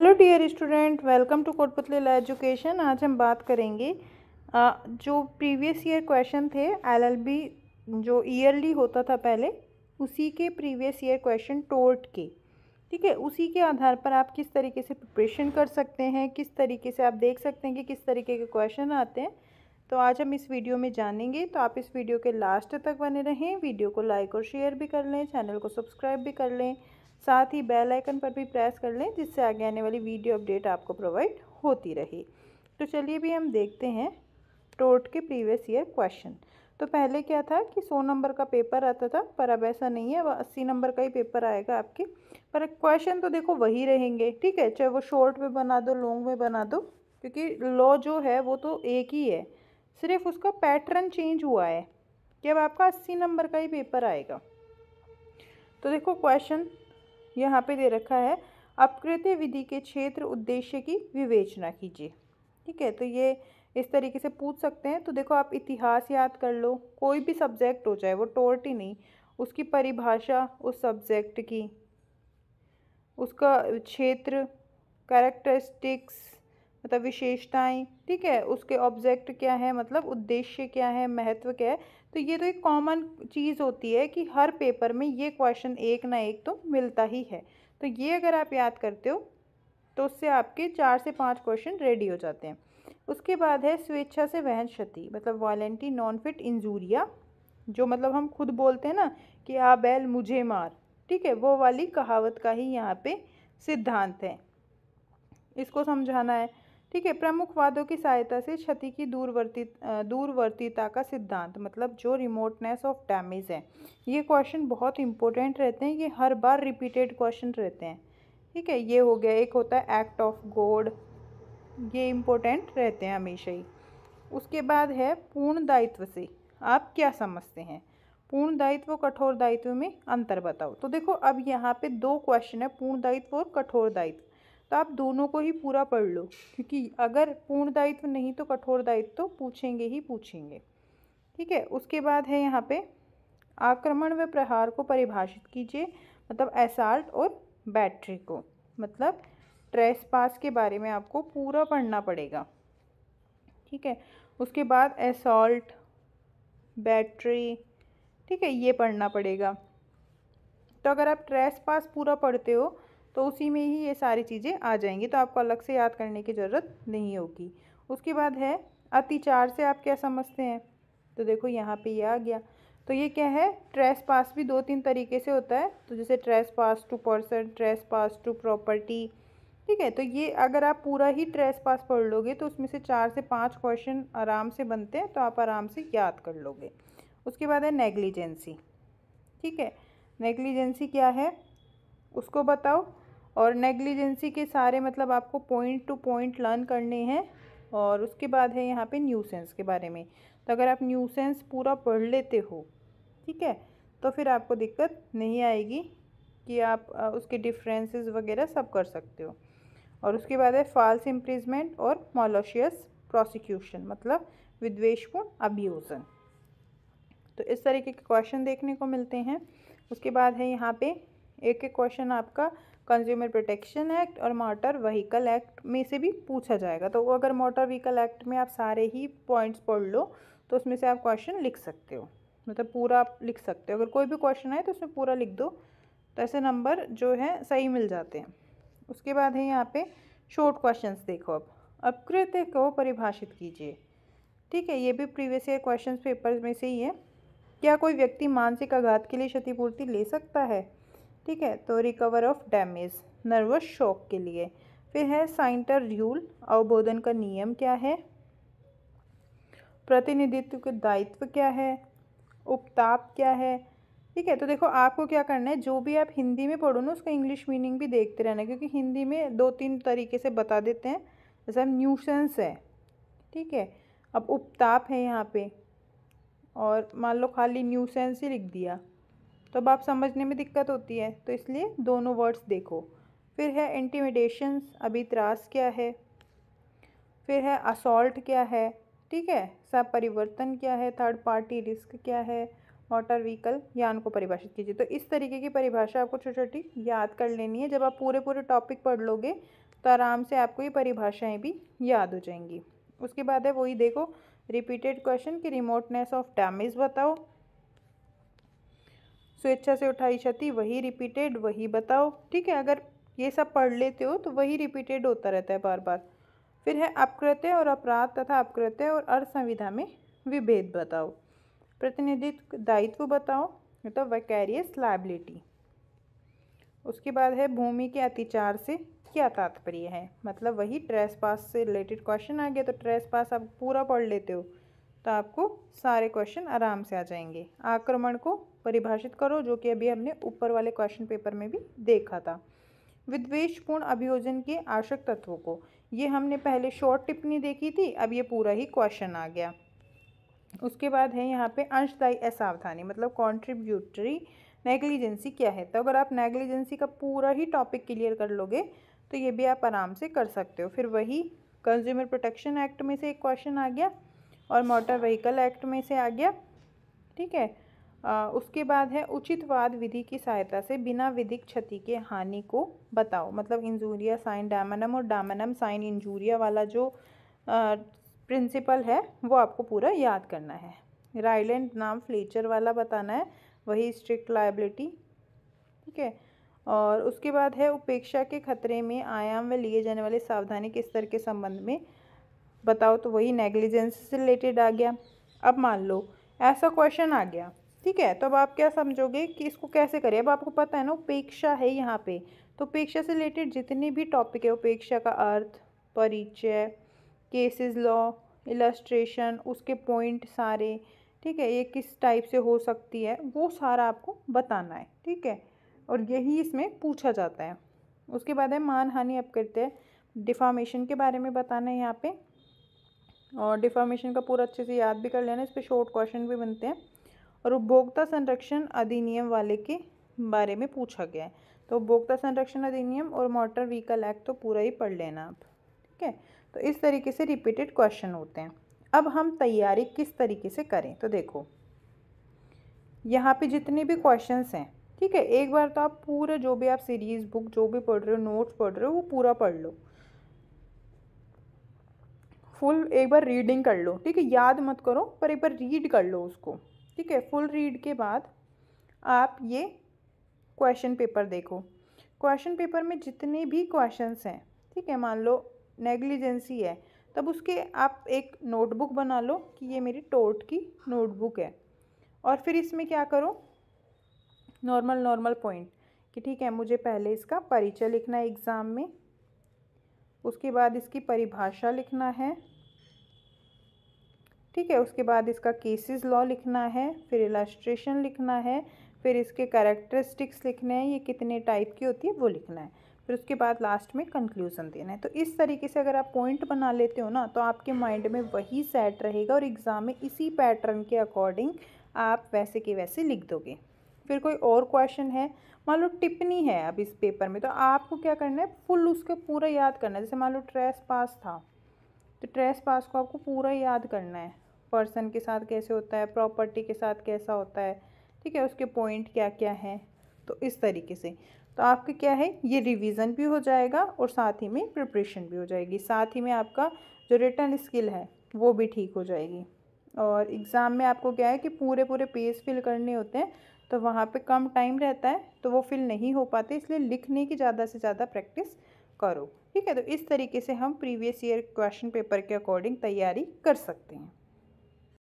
Hello dear student, welcome to Kotputli education. आज हम बात करेंगे जो प्रीवियस ईयर क्वेश्चन थे एलएलबी जो ईयरली होता था पहले, उसी के प्रीवियस ईयर क्वेश्चन टोर्ट के। ठीक है, उसी के आधार पर आप किस तरीके से प्रिपरेशन कर सकते हैं, किस तरीके से आप देख सकते हैं कि किस तरीके के क्वेश्चन आते हैं। तो आज हम इस वीडियो में जानेंगे, तो आप इस वीडियो के लास्ट तक बने रहें। वीडियो को लाइक और शेयर भी कर लें, चैनल को सब्सक्राइब भी कर लें, साथ ही बेल आइकन पर भी प्रेस कर लें, जिससे आगे आने वाली वीडियो अपडेट आपको प्रोवाइड होती रहे। तो चलिए भी हम देखते हैं टोर्ट के प्रीवियस ईयर क्वेश्चन। तो पहले क्या था कि 100 नंबर का पेपर आता था, पर अब ऐसा नहीं है, वह 80 नंबर का ही पेपर आएगा आपके। पर क्वेश्चन तो देखो वही रहेंगे, ठीक है, चाहे वो शॉर्ट में बना दो, लॉन्ग में बना दो, क्योंकि लॉ जो है वो तो एक ही है, सिर्फ उसका पैटर्न चेंज हुआ है कि अब आपका 80 नंबर का ही पेपर आएगा। तो देखो क्वेश्चन यहाँ पे दे रखा है, अपकृत्य विधि के क्षेत्र उद्देश्य की विवेचना कीजिए। ठीक है, तो ये इस तरीके से पूछ सकते हैं। तो देखो आप इतिहास याद कर लो, कोई भी सब्जेक्ट हो, चाहे वो टोर्ट ही नहीं, उसकी परिभाषा उस सब्जेक्ट की, उसका क्षेत्र, कैरेक्टरिस्टिक्स मतलब विशेषताएं, ठीक है, उसके ऑब्जेक्ट क्या है मतलब उद्देश्य क्या है, महत्व क्या है। तो ये तो एक कॉमन चीज़ होती है कि हर पेपर में ये क्वेश्चन एक ना एक तो मिलता ही है। तो ये अगर आप याद करते हो तो उससे आपके 4 से 5 क्वेश्चन रेडी हो जाते हैं। उसके बाद है स्वेच्छा से वहन क्षति मतलब वॉलेंटी नॉन फिट इंजूरिया, जो मतलब हम खुद बोलते हैं ना कि आ बैल मुझे मार, ठीक है, वो वाली कहावत का ही यहाँ पे सिद्धांत है, इसको समझाना है। ठीक है, प्रमुख वादों की सहायता से क्षति की दूरवर्तीता का सिद्धांत मतलब जो रिमोटनेस ऑफ डैमेज है। ये क्वेश्चन बहुत इंपॉर्टेंट रहते हैं, ये हर बार रिपीटेड क्वेश्चन रहते हैं। ठीक है, ये हो गया, एक होता है एक्ट ऑफ गॉड, ये इम्पोर्टेंट रहते हैं हमेशा ही। उसके बाद है पूर्ण दायित्व से आप क्या समझते हैं, पूर्ण दायित्व कठोर दायित्व में अंतर बताओ। तो देखो अब यहाँ पे दो क्वेश्चन है, पूर्ण दायित्व और कठोर दायित्व, तो आप दोनों को ही पूरा पढ़ लो, क्योंकि अगर पूर्ण दायित्व नहीं तो कठोर दायित्व तो पूछेंगे ही पूछेंगे। ठीक है, उसके बाद है यहाँ पे आक्रमण व प्रहार को परिभाषित कीजिए मतलब असॉल्ट और बैटरी को, मतलब ट्रेसपास के बारे में आपको पूरा पढ़ना पड़ेगा। ठीक है, उसके बाद असॉल्ट, बैटरी, ठीक है, ये पढ़ना पड़ेगा। तो अगर आप ट्रेसपास पूरा पढ़ते हो तो उसी में ही ये सारी चीज़ें आ जाएंगी, तो आपको अलग से याद करने की ज़रूरत नहीं होगी। उसके बाद है अतिचार से आप क्या समझते हैं। तो देखो यहाँ पे ये आ गया। तो ये क्या है, ट्रेसपास भी 2-3 तरीके से होता है, तो जैसे trespass to person, trespass to property. ठीक है, तो ये अगर आप पूरा ही ट्रेसपास पढ़ लोगे तो उसमें से 4 से 5 क्वेश्चन आराम से बनते हैं, तो आप आराम से याद कर लोगे। उसके बाद है नेग्लिजेंसी। ठीक है, नेग्लिजेंसी क्या है उसको बताओ, और नेग्लिजेंसी के सारे मतलब आपको पॉइंट टू पॉइंट लर्न करने हैं। और उसके बाद है यहाँ पे न्यूसेंस के बारे में, तो अगर आप न्यूसेंस पूरा पढ़ लेते हो, ठीक है, तो फिर आपको दिक्कत नहीं आएगी कि आप उसके डिफरेंसेस वगैरह सब कर सकते हो। और उसके बाद है फॉल्स इम्प्रिजमेंट और मॉलिशियस प्रोसिक्यूशन मतलब विद्वेषपूर्ण अभियोजन। तो इस तरीके के क्वेश्चन देखने को मिलते हैं। उसके बाद है यहाँ पे एक एक क्वेश्चन आपका कंज्यूमर प्रोटेक्शन एक्ट और मोटर व्हीकल एक्ट में से भी पूछा जाएगा। तो अगर मोटर व्हीकल एक्ट में आप सारे ही पॉइंट्स पढ़ लो तो उसमें से आप क्वेश्चन लिख सकते हो, मतलब पूरा आप लिख सकते हो। अगर कोई भी क्वेश्चन आए तो उसमें पूरा लिख दो, तो ऐसे नंबर जो है सही मिल जाते हैं। उसके बाद है यहाँ पे शॉर्ट क्वेश्चंस देखो, अब अपकृत्य को परिभाषित कीजिए। ठीक है, ये भी प्रीवियस ईयर क्वेश्चन पेपर में से ही है। क्या कोई व्यक्ति मानसिक आघात के लिए क्षतिपूर्ति ले सकता है। ठीक है, तो recover of damage nervous shock के लिए। फिर है साइंटर रूल, अवबोधन का नियम क्या है, प्रतिनिधित्व के दायित्व क्या है, उपताप क्या है। ठीक है, तो देखो आपको क्या करना है, जो भी आप हिंदी में पढ़ो ना उसका इंग्लिश मीनिंग भी देखते रहना, क्योंकि हिंदी में 2-3 तरीके से बता देते हैं। जैसे न्यूसेंस है, ठीक है, अब उपताप है यहाँ पे, और मान लो खाली न्यूसेंस ही लिख दिया तो अब आप समझने में दिक्कत होती है, तो इसलिए दोनों वर्ड्स देखो। फिर है इंटिमिडेशंस, अभित्रास क्या है, फिर है असॉल्ट क्या है, ठीक है, सब परिवर्तन क्या है, थर्ड पार्टी रिस्क क्या है, मोटर व्हीकल यान को परिभाषित कीजिए। तो इस तरीके की परिभाषा आपको छोटी छोटी याद कर लेनी है। जब आप पूरे पूरे टॉपिक पढ़ लोगे तो आराम से आपको ये परिभाषाएं भी याद हो जाएंगी। उसके बाद है वही देखो रिपीटेड क्वेश्चन कि रिमोटनेस ऑफ डैमेज बताओ, स्वेच्छा से उठाई क्षति वही रिपीटेड वही बताओ। ठीक है, अगर ये सब पढ़ लेते हो तो वही रिपीटेड होता रहता है बार बार। फिर है अपकृत्य और अपराध तथा अपकृत्य और अर्थ-संविधा में विभेद बताओ, प्रतिनिधित्व दायित्व बताओ, मतलब वैकेरियस लायबिलिटी। उसके बाद है भूमि के अतिचार से क्या तात्पर्य है, मतलब वही ट्रेसपास से रिलेटेड क्वेश्चन आ गया। तो ट्रेसपास आप पूरा पढ़ लेते हो तो आपको सारे क्वेश्चन आराम से आ जाएंगे। आक्रमण को परिभाषित करो, जो कि अभी हमने ऊपर वाले क्वेश्चन पेपर में भी देखा था। विद्वेषपूर्ण अभियोजन के आवश्यक तत्वों को, ये हमने पहले शॉर्ट टिप्पणी देखी थी, अब ये पूरा ही क्वेश्चन आ गया। उसके बाद है यहाँ पे अंशदायी असावधानी, मतलब कॉन्ट्रीब्यूटरी नेग्लिजेंसी क्या है। तो अगर आप नेग्लिजेंसी का पूरा ही टॉपिक क्लियर कर लोगे तो ये भी आप आराम से कर सकते हो। फिर वही कंज्यूमर प्रोटेक्शन एक्ट में से एक क्वेश्चन आ गया और मोटर व्हीकल एक्ट में से आ गया। ठीक है, उसके बाद है उचित वाद विधि की सहायता से बिना विधिक क्षति के हानि को बताओ, मतलब इंजूरिया साइन डैमनम और डैमनम साइन इंजूरिया वाला जो प्रिंसिपल है वो आपको पूरा याद करना है। राइलैंड नाम फ्लेचर वाला बताना है, वही स्ट्रिक्ट लायबिलिटी। ठीक है, और उसके बाद है उपेक्षा के खतरे में आयाम व लिए जाने वाले सावधानी के स्तर के संबंध में बताओ, तो वही नेग्लिजेंस से रिलेटेड आ गया। अब मान लो ऐसा क्वेश्चन आ गया, ठीक है, तो अब आप क्या समझोगे कि इसको कैसे करें। अब आपको पता है ना उपेक्षा है यहाँ पे, तो उपेक्षा से रिलेटेड जितने भी टॉपिक है, उपेक्षा का अर्थ, परिचय, केसेस लॉ, इलस्ट्रेशन, उसके पॉइंट सारे, ठीक है, ये किस टाइप से हो सकती है वो सारा आपको बताना है। ठीक है, और यही इसमें पूछा जाता है। उसके बाद है मानहानि अपकृत्य, डिफामेशन के बारे में बताना है यहाँ पे, और डिफामेशन का पूरा अच्छे से याद भी कर लेना, इस पर शॉर्ट क्वेश्चन भी बनते हैं। और उपभोक्ता संरक्षण अधिनियम वाले के बारे में पूछा गया है, तो उपभोक्ता संरक्षण अधिनियम और मोटर व्हीकल एक्ट तो पूरा ही पढ़ लेना आप। ठीक है, तो इस तरीके से रिपीटेड क्वेश्चन होते हैं। अब हम तैयारी किस तरीके से करें, तो देखो यहाँ पे जितने भी क्वेश्चंस हैं, ठीक है, एक बार तो आप पूरे जो भी आप सीरीज बुक जो भी पढ़ रहे हो, नोट्स पढ़ रहे हो, वो पूरा पढ़ लो, फुल एक बार रीडिंग कर लो। ठीक है, याद मत करो पर एक बार रीड कर लो उसको। ठीक है, फुल रीड के बाद आप ये क्वेश्चन पेपर देखो। क्वेश्चन पेपर में जितने भी क्वेश्चंस हैं, ठीक है, मान लो नेग्लिजेंसी है, तब उसके आप एक नोटबुक बना लो कि ये मेरी टोर्ट की नोटबुक है, और फिर इसमें क्या करो नॉर्मल पॉइंट कि ठीक है मुझे पहले इसका परिचय लिखना है एग्ज़ाम में, उसके बाद इसकी परिभाषा लिखना है, ठीक है, उसके बाद इसका केसेस लॉ लिखना है, फिर इलस्ट्रेशन लिखना है, फिर इसके कैरेक्टरिस्टिक्स लिखने हैं, ये कितने टाइप की होती है वो लिखना है, फिर उसके बाद लास्ट में कंक्लूजन देना है। तो इस तरीके से अगर आप पॉइंट बना लेते हो ना तो आपके माइंड में वही सेट रहेगा और एग्ज़ाम में इसी पैटर्न के अकॉर्डिंग आप वैसे के वैसे लिख दोगे। फिर कोई और क्वेश्चन है, मान लो टिप्पणी है अब इस पेपर में, तो आपको क्या करना है फुल उसका पूरा याद करना है। जैसे मान लो ट्रेस पास था तो ट्रेस पास को आपको पूरा याद करना है, पर्सन के साथ कैसे होता है, प्रॉपर्टी के साथ कैसा होता है, ठीक है, उसके पॉइंट क्या क्या हैं। तो इस तरीके से तो आपके क्या है ये रिवीजन भी हो जाएगा और साथ ही में प्रिपरेशन भी हो जाएगी, साथ ही में आपका जो रिटन स्किल है वो भी ठीक हो जाएगी। और एग्ज़ाम में आपको क्या है कि पूरे पेज फिल करने होते हैं, तो वहाँ पे कम टाइम रहता है तो वो फिल नहीं हो पाते, इसलिए लिखने की ज़्यादा से ज़्यादा प्रैक्टिस करो। ठीक है, तो इस तरीके से हम प्रीवियस ईयर क्वेश्चन पेपर के अकॉर्डिंग तैयारी कर सकते हैं।